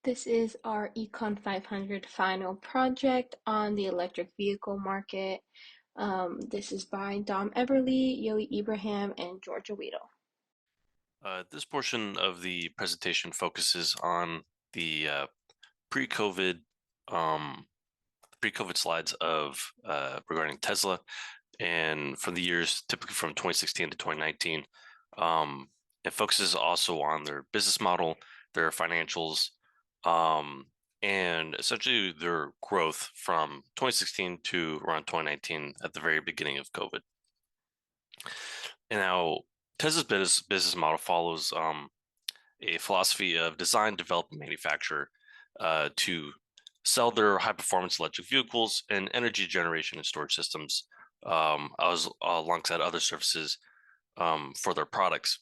This is our Econ 500 final project on the electric vehicle market. This is by Dom Everly, Yoey Ibrahim, and Georgia Weedle. This portion of the presentation focuses on the pre-COVID um, pre-COVID slides of regarding Tesla, and from the years typically from 2016 to 2019. Um, it focuses also on their business model, their financials, um, and essentially their growth from 2016 to around 2019 at the very beginning of COVID. And now Tesla's business model follows a philosophy of design, develop, and manufacture to sell their high performance electric vehicles and energy generation and storage systems as alongside other services for their products.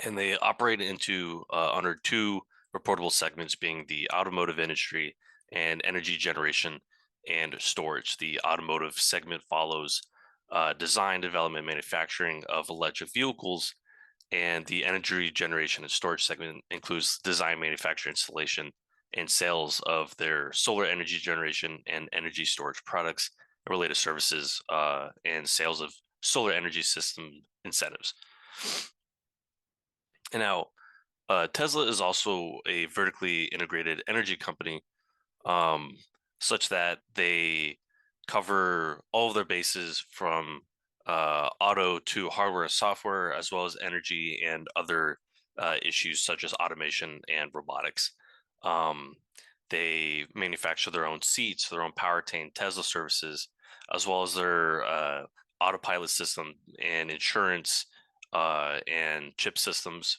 And they operate into under two reportable segments, being the automotive industry and energy generation and storage. The automotive segment follows design, development, manufacturing of electric vehicles, and the energy generation and storage segment includes design, manufacture, installation, and sales of their solar energy generation and energy storage products, related services, and sales of solar energy system incentives. And now, Tesla is also a vertically integrated energy company, um, such that they cover all of their bases from auto to hardware and software, as well as energy and other issues such as automation and robotics. Um, they manufacture their own seats, their own powertrain, Tesla services, as well as their autopilot system and insurance and chip systems,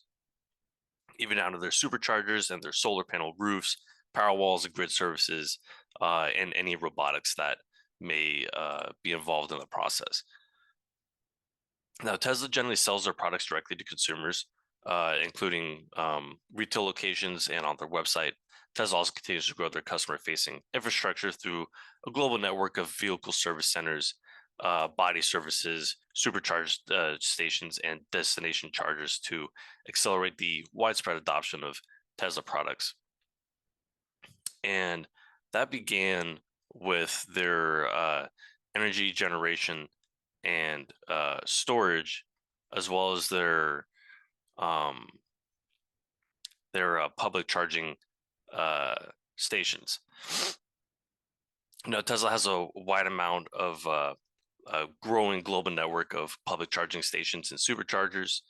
even down to their superchargers and their solar panel roofs, power walls, and grid services, and any robotics that may be involved in the process. Now, Tesla generally sells their products directly to consumers, including retail locations and on their website. Tesla also continues to grow their customer-facing infrastructure through a global network of vehicle service centers, body services, supercharge stations, and destination chargers to accelerate the widespread adoption of Tesla products. And that began with their energy generation and storage, as well as um, their public charging uh, stations. Now, Tesla has a wide amount of a growing global network of public charging stations and superchargers.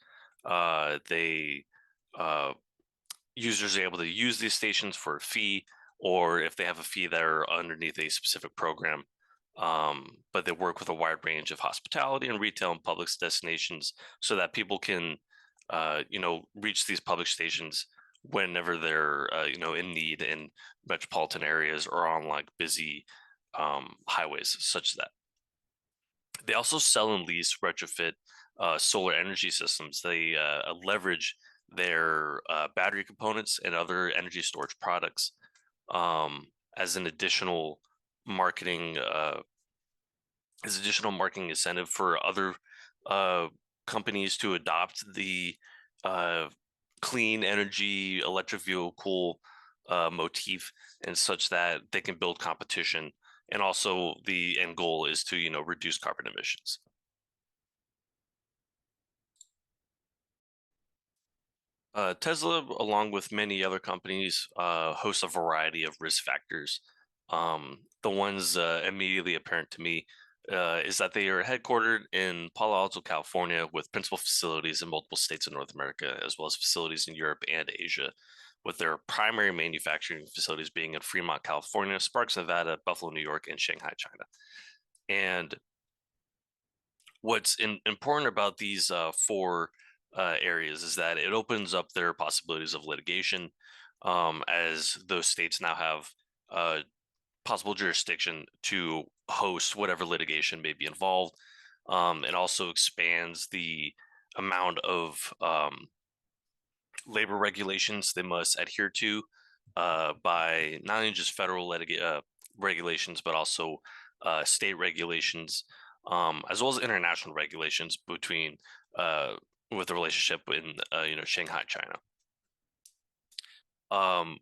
They Users are able to use these stations for a fee, or if they have a fee that are underneath a specific program. But they work with a wide range of hospitality and retail and public destinations so that people can, reach these public stations whenever they're, in need in metropolitan areas or on like busy highways, such that they also sell and lease retrofit solar energy systems. They leverage their battery components and other energy storage products um, as an marketing uh, additional marketing incentive for other uh, companies to adopt the uh, clean energy electric vehicle motif, and such that they can build competition. And also, the end goal is to reduce carbon emissions. Tesla, along with many other companies, hosts a variety of risk factors. The ones immediately apparent to me is that they are headquartered in Palo Alto, California, with principal facilities in multiple states in North America, as well as facilities in Europe and Asia, with their primary manufacturing facilities being in Fremont, California, Sparks, Nevada, Buffalo, New York, and Shanghai, China. And what's important about these four areas is that it opens up their possibilities of litigation, as those states now have possible jurisdiction to host whatever litigation may be involved. It also expands the amount of labor regulations they must adhere to by not only just federal regulations, but also state regulations, as well as international regulations between with the relationship in Shanghai, China. Um,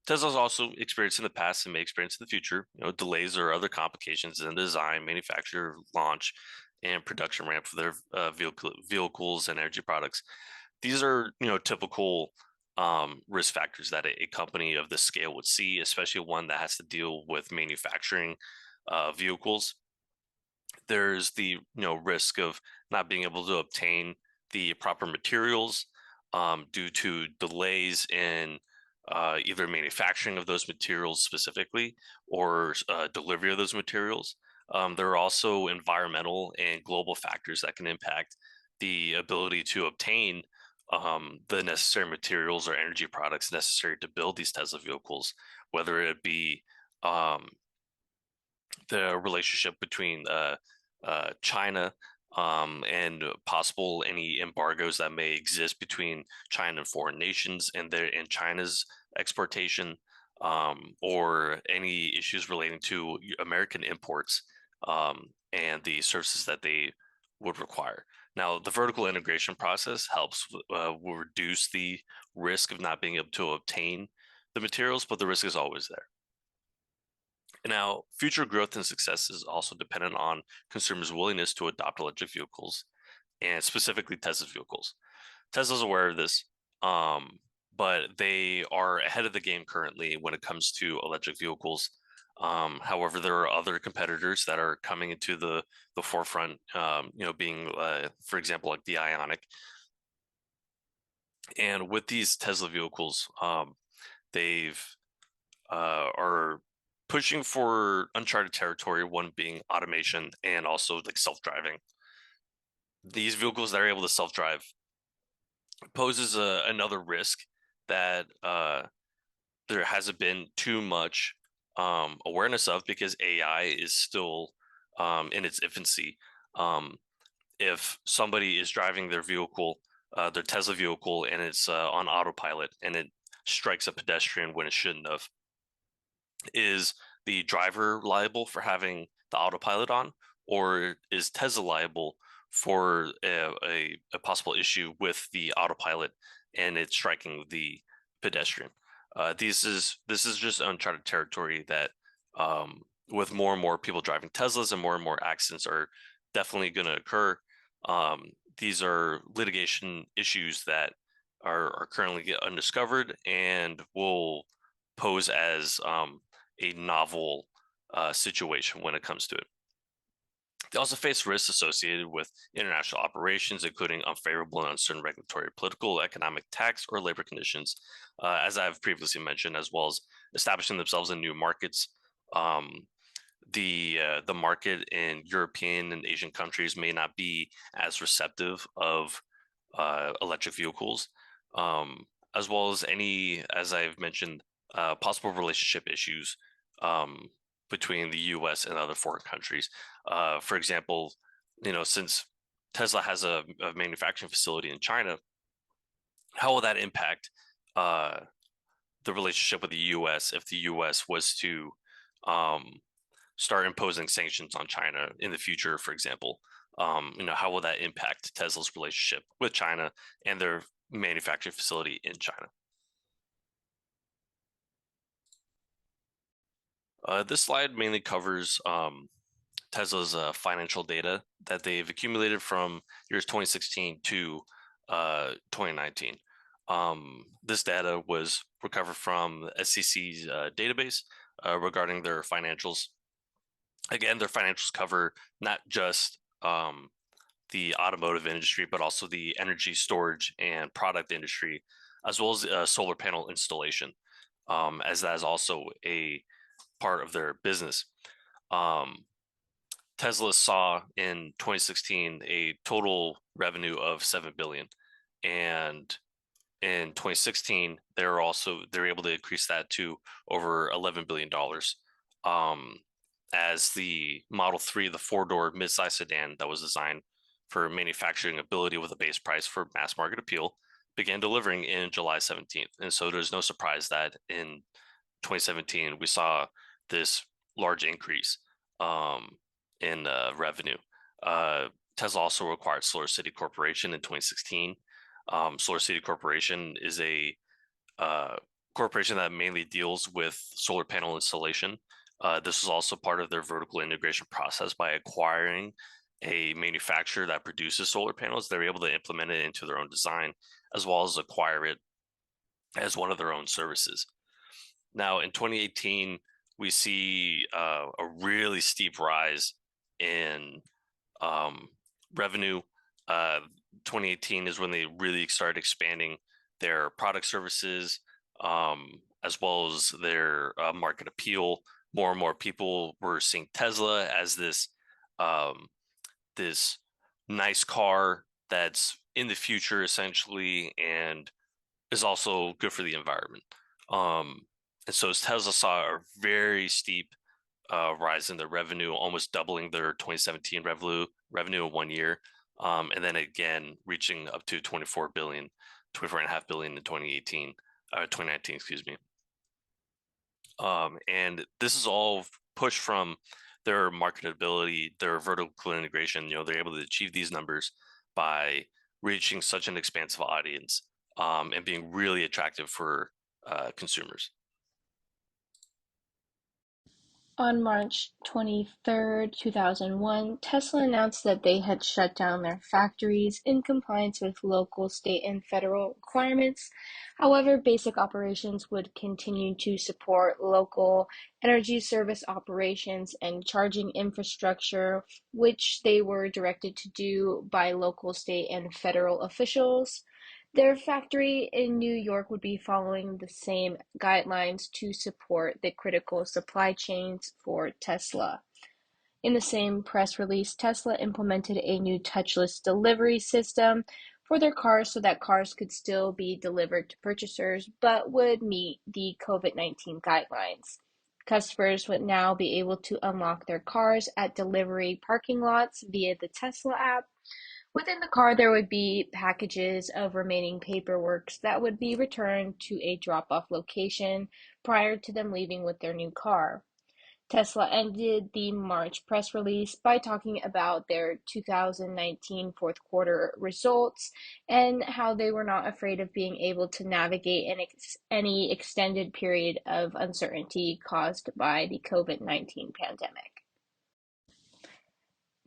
Tesla's also experienced in the past and may experience in the future, delays or other complications in design, manufacture, launch, and production ramp for their vehicles and energy products. These are, typical risk factors that a company of this scale would see, especially one that has to deal with manufacturing vehicles. There's the, risk of not being able to obtain the proper materials due to delays in either manufacturing of those materials specifically or delivery of those materials. There are also environmental and global factors that can impact the ability to obtain the necessary materials or energy products necessary to build these Tesla vehicles, whether it be um, the relationship between China and possible any embargoes that may exist between China and foreign nations and China's exportation, or any issues relating to American imports and the services that they would require. Now, the vertical integration process helps will reduce the risk of not being able to obtain the materials, but the risk is always there. Now, future growth and success is also dependent on consumers' willingness to adopt electric vehicles and specifically Tesla vehicles. Tesla's aware of this, but they are ahead of the game currently when it comes to electric vehicles. However, there are other competitors that are coming into the forefront, being, for example, like the Ionic. And with these Tesla vehicles, they've are pushing for uncharted territory, one being automation and also like self-driving. These vehicles that are able to self-drive poses another risk that there hasn't been too much awareness of because AI is still in its infancy. Um, if somebody is driving their vehicle, their Tesla vehicle, and it's on autopilot and it strikes a pedestrian when it shouldn't have, is the driver liable for having the autopilot on, or is Tesla liable for a possible issue with the autopilot and it's striking the pedestrian? This is just uncharted territory that, with more and more people driving Teslas and more accidents are definitely going to occur. These are litigation issues that are currently undiscovered and will pose as a novel situation when it comes to it. They also face risks associated with international operations, including unfavorable and uncertain regulatory, political, economic, tax, or labor conditions, as I've previously mentioned, as well as establishing themselves in new markets. Um, the market in European and Asian countries may not be as receptive of electric vehicles, as well as any, as I've mentioned, possible relationship issues um, between the U.S. and other foreign countries. For example, since Tesla has a manufacturing facility in China, how will that impact uh, the relationship with the U.S. if the U.S. was to um, start imposing sanctions on China in the future, for example? How will that impact Tesla's relationship with China and their manufacturing facility in China? This slide mainly covers Tesla's financial data that they've accumulated from years 2016 to 2019. This data was recovered from SEC's database regarding their financials. Again, their financials cover not just the automotive industry, but also the energy storage and product industry, as well as solar panel installation, as that is also a part of their business. Um, Tesla saw in 2016 a total revenue of 7 billion, and in 2016 they're able to increase that to over 11 billion dollars. As the Model 3, the four-door midsize sedan that was designed for manufacturing ability with a base price for mass market appeal, began delivering in July 17th. And so there's no surprise that in 2017 we saw this large increase in revenue. Tesla also acquired Solar City Corporation in 2016. Solar City Corporation is a corporation that mainly deals with solar panel installation. This is also part of their vertical integration process. By acquiring a manufacturer that produces solar panels, they're able to implement it into their own design, as well as acquire it as one of their own services. Now, in 2018, we see a really steep rise in um, revenue. Uh, 2018 is when they really started expanding their product services, as well as their market appeal. More and more people were seeing Tesla as um, this nice car that's in the future, essentially, and is also good for the environment. Um, and so Tesla saw a very steep rise in their revenue, almost doubling their 2017 revenue in 1 year, and then again reaching up to 24.5 billion in 2019, excuse me. And this is all pushed from their marketability, their vertical integration. They're able to achieve these numbers by reaching such an expansive audience, and being really attractive for consumers. On March 23rd, 2001, Tesla announced that they had shut down their factories in compliance with local, state, and federal requirements. However, basic operations would continue to support local energy service operations and charging infrastructure, which they were directed to do by local, state, and federal officials. Their factory in New York would be following the same guidelines to support the critical supply chains for Tesla. In the same press release, Tesla implemented a new touchless delivery system for their cars so that cars could still be delivered to purchasers but would meet the COVID-19 guidelines. Customers would now be able to unlock their cars at delivery parking lots via the Tesla app. Within the car, there would be packages of remaining paperwork that would be returned to a drop-off location prior to them leaving with their new car. Tesla ended the March press release by talking about their 2019 fourth quarter results and how they were not afraid of being able to navigate any extended period of uncertainty caused by the COVID-19 pandemic.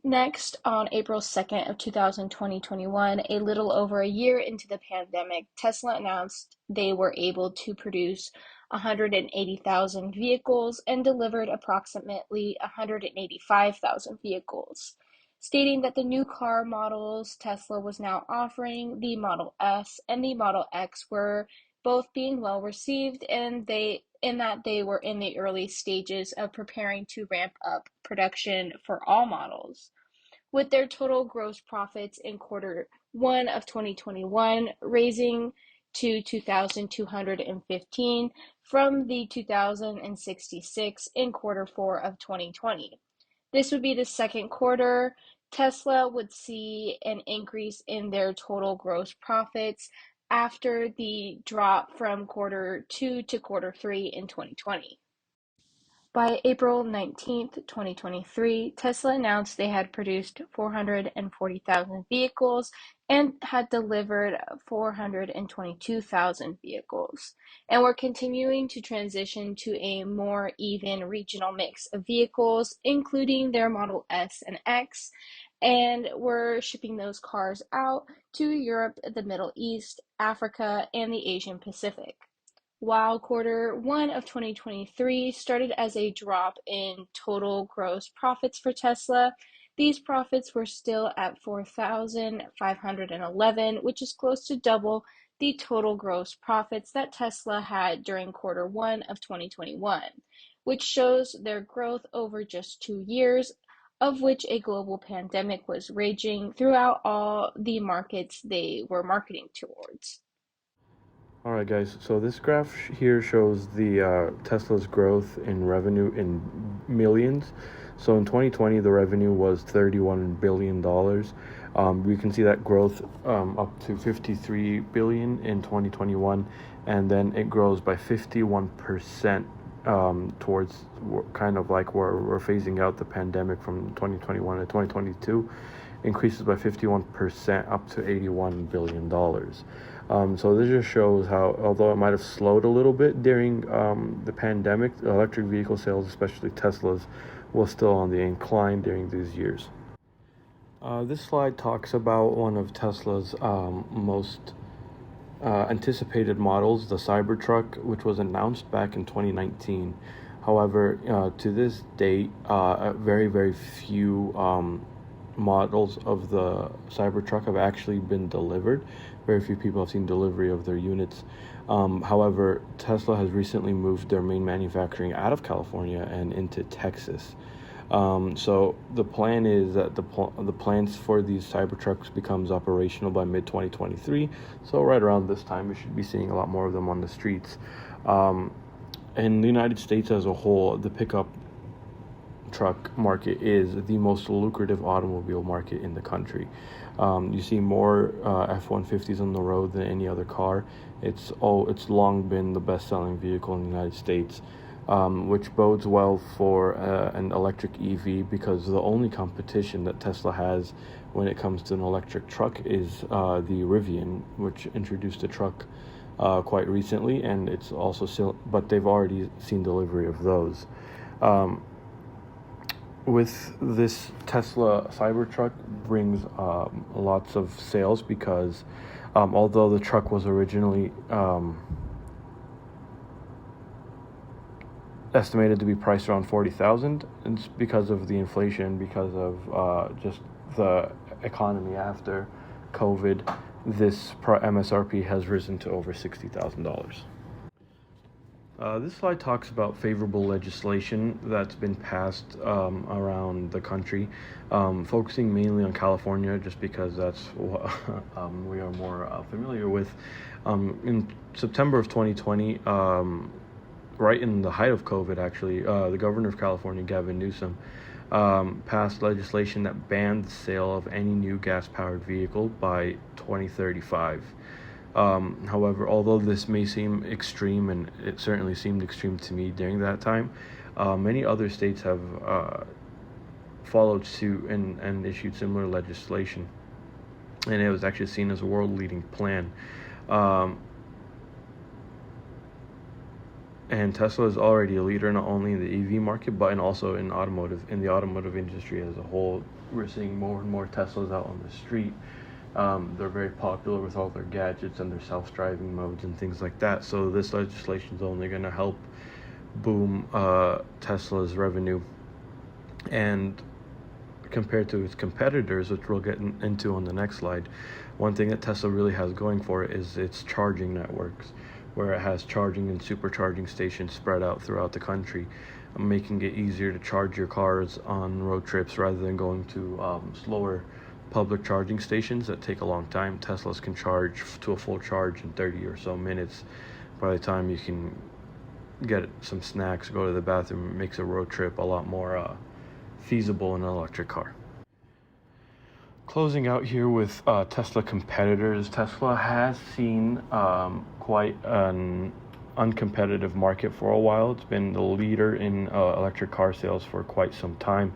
Next, on April 2nd of 2021, a little over a year into the pandemic, Tesla announced they were able to produce 180,000 vehicles and delivered approximately 185,000 vehicles, stating that the new car models Tesla was now offering, the Model S and the Model X, were both being well received, and that they were in the early stages of preparing to ramp up production for all models, with their total gross profits in quarter one of 2021 raising to 2,215 from the 2,066 in quarter four of 2020. This would be the second quarter Tesla would see an increase in their total gross profits after the drop from quarter two to quarter three in 2020. By April 19th, 2023, Tesla announced they had produced 440,000 vehicles and had delivered 422,000 vehicles, and were continuing to transition to a more even regional mix of vehicles, including their Model S and X, and were shipping those cars out to Europe, the Middle East, Africa, and the Asian Pacific. While quarter one of 2023 started as a drop in total gross profits for Tesla, these profits were still at 4,511, which is close to double the total gross profits that Tesla had during quarter one of 2021, which shows their growth over just 2 years, of which a global pandemic was raging throughout all the markets they were marketing towards. All right, guys. So this graph here shows the Tesla's growth in revenue in millions. So in 2020, the revenue was $31 billion. We can see that growth up to 53 billion in 2021, and then it grows by 51% towards kind of like where we're phasing out the pandemic from 2021 to 2022, increases by 51% up to $81 billion. So this just shows how, although it might have slowed a little bit during the pandemic, electric vehicle sales, especially Teslas, was still on the incline during these years. This slide talks about one of Tesla's most anticipated models, the Cybertruck, which was announced back in 2019. However, to this date, very, very few models of the Cybertruck have actually been delivered. Very few people have seen delivery of their units. However, Tesla has recently moved their main manufacturing out of California and into Texas. So the plan is that the plans for these Cybertrucks becomes operational by mid-2023. So right around this time, we should be seeing a lot more of them on the streets. In the United States as a whole, the pickup truck market is the most lucrative automobile market in the country. You see more F-150s on the road than any other car. It's long been the best-selling vehicle in the United States, which bodes well for an electric EV, because the only competition that Tesla has when it comes to an electric truck is the Rivian, which introduced a truck quite recently, and it's also still, but they've already seen delivery of those. With this Tesla Cybertruck brings lots of sales, because although the truck was originally estimated to be priced around $40,000, it's because of the inflation, because of just the economy after COVID, this MSRP has risen to over $60,000. This slide talks about favorable legislation that's been passed around the country, focusing mainly on California, just because that's what we are more familiar with. In September of 2020, right in the height of COVID, actually, the governor of California, Gavin Newsom, passed legislation that banned the sale of any new gas-powered vehicle by 2035. However, although this may seem extreme, and it certainly seemed extreme to me during that time, many other states have followed suit and issued similar legislation, and it was actually seen as a world-leading plan. And Tesla is already a leader not only in the EV market, but also in the automotive industry as a whole. We're seeing more and more Teslas out on the street. They're very popular with all their gadgets and their self-driving modes and things like that. So this legislation is only going to help boom Tesla's revenue. And compared to its competitors, which we'll get into on the next slide, one thing that Tesla really has going for it is its charging networks, where it has charging and supercharging stations spread out throughout the country, making it easier to charge your cars on road trips rather than going to slower public charging stations that take a long time. Teslas can charge to a full charge in 30 or so minutes. By the time you can get some snacks, go to the bathroom, it makes a road trip a lot more feasible in an electric car. Closing out here with Tesla competitors, Tesla has seen quite an uncompetitive market for a while. It's been the leader in electric car sales for quite some time.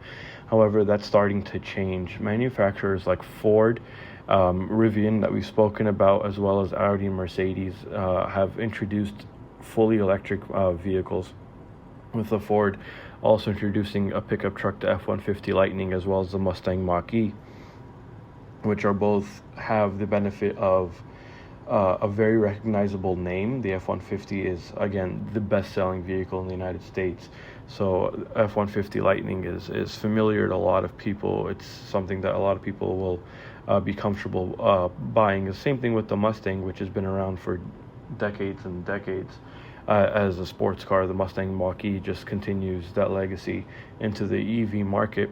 However, that's starting to change. Manufacturers like Ford, Rivian that we've spoken about, as well as Audi and Mercedes have introduced fully electric vehicles, with the Ford also introducing a pickup truck, the F-150 Lightning, as well as the Mustang Mach-E, which are both have the benefit of a very recognizable name. The F-150 is, again, the best-selling vehicle in the United States. So F-150 Lightning is familiar to a lot of people. It's something that a lot of people will be comfortable buying. The same thing with the Mustang, which has been around for decades and decades. As a sports car, the Mustang Mach-E just continues that legacy into the EV market.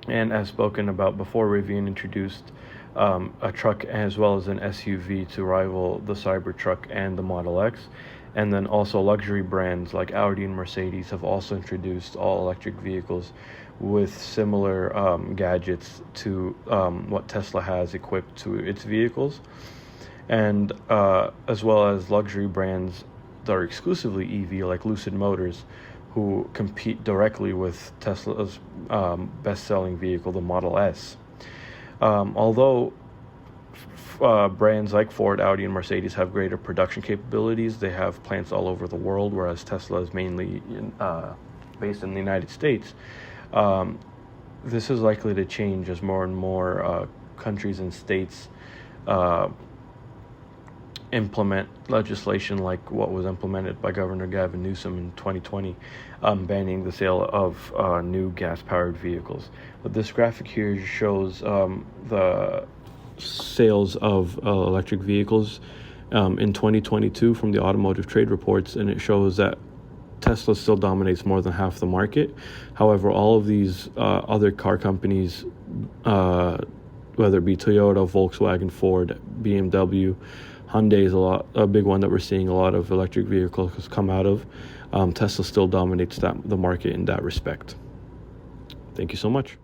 And as spoken about before, Rivian introduced a truck as well as an SUV to rival the Cybertruck and the Model X. And then also luxury brands like Audi and Mercedes have also introduced all-electric vehicles with similar gadgets to what Tesla has equipped to its vehicles. And as well as luxury brands that are exclusively EV, like Lucid Motors, who compete directly with Tesla's best-selling vehicle, the Model S. Although brands like Ford, Audi, and Mercedes have greater production capabilities. They have plants all over the world, whereas Tesla is mainly based in the United States. This is likely to change as more and more countries and states implement legislation like what was implemented by Governor Gavin Newsom in 2020, banning the sale of new gas-powered vehicles. But this graphic here shows the sales of electric vehicles in 2022 from the Automotive Trade Reports, and it shows that Tesla still dominates more than half the market. However, all of these other car companies, whether it be Toyota, Volkswagen, Ford, BMW, Hyundai is a big one that we're seeing a lot of electric vehicles come out of. Tesla still dominates the market in that respect. Thank you so much.